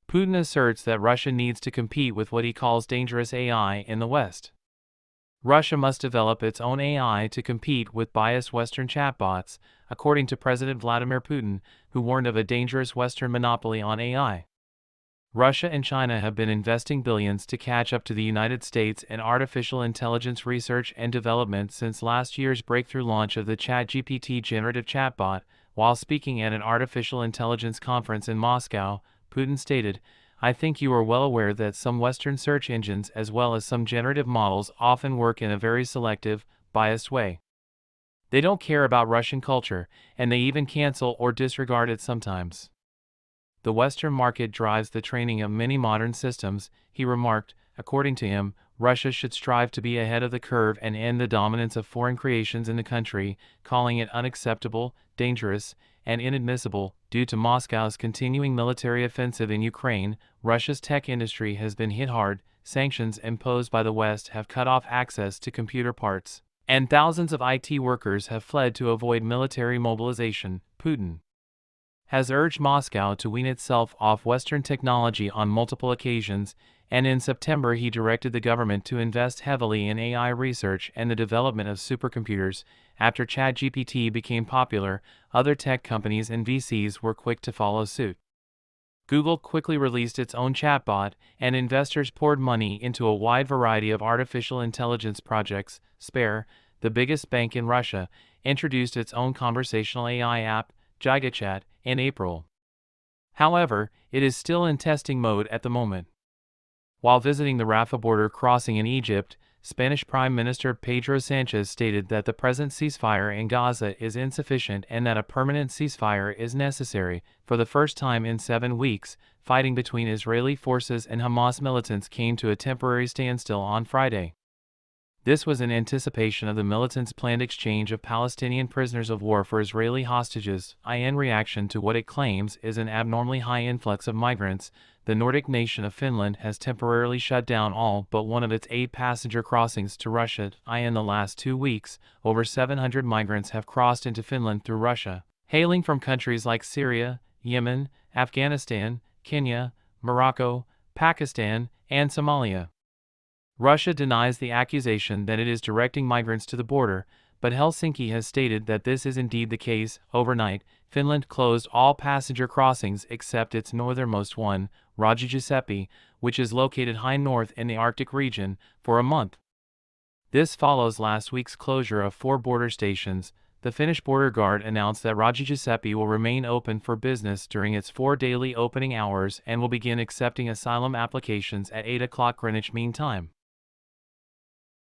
Putin asserts that Russia needs to compete with what he calls dangerous AI in the West. Russia must develop its own AI to compete with biased Western chatbots, according to President Vladimir Putin, who warned of a dangerous Western monopoly on AI. Russia and China have been investing billions to catch up to the United States in artificial intelligence research and development since last year's breakthrough launch of the ChatGPT generative chatbot. While speaking at an artificial intelligence conference in Moscow, Putin stated, "I think you are well aware that some Western search engines as well as some generative models often work in a very selective, biased way. They don't care about Russian culture, and they even cancel or disregard it sometimes. The Western market drives the training of many modern systems," he remarked. According to him, Russia should strive to be ahead of the curve and end the dominance of foreign creations in the country, calling it unacceptable, dangerous, and inadmissible. Due to Moscow's continuing military offensive in Ukraine, Russia's tech industry has been hit hard. Sanctions imposed by the West have cut off access to computer parts, and thousands of IT workers have fled to avoid military mobilization. Putin has urged Moscow to wean itself off Western technology on multiple occasions, and in September he directed the government to invest heavily in AI research and the development of supercomputers. After ChatGPT became popular, other tech companies and VCs were quick to follow suit. Google quickly released its own chatbot, and investors poured money into a wide variety of artificial intelligence projects. Sber, the biggest bank in Russia, introduced its own conversational AI app, GigaChat, in April. However, it is still in testing mode at the moment. While visiting the Rafah border crossing in Egypt, Spanish Prime Minister Pedro Sanchez stated that the present ceasefire in Gaza is insufficient and that a permanent ceasefire is necessary. For the first time in 7 weeks, fighting between Israeli forces and Hamas militants came to a temporary standstill on Friday. This was in anticipation of the militants' planned exchange of Palestinian prisoners of war for Israeli hostages. In reaction to what it claims is an abnormally high influx of migrants, the Nordic nation of Finland has temporarily shut down all but one of its 8 passenger crossings to Russia. In the last 2 weeks, over 700 migrants have crossed into Finland through Russia, hailing from countries like Syria, Yemen, Afghanistan, Kenya, Morocco, Pakistan, and Somalia. Russia denies the accusation that it is directing migrants to the border, but Helsinki has stated that this is indeed the case. Overnight, Finland closed all passenger crossings except its northernmost one, Giuseppe, which is located high north in the Arctic region, for a month. This follows last week's closure of 4 border stations. The Finnish border guard announced that Giuseppe will remain open for business during its 4 daily opening hours and will begin accepting asylum applications at 8 o'clock Greenwich Mean Time.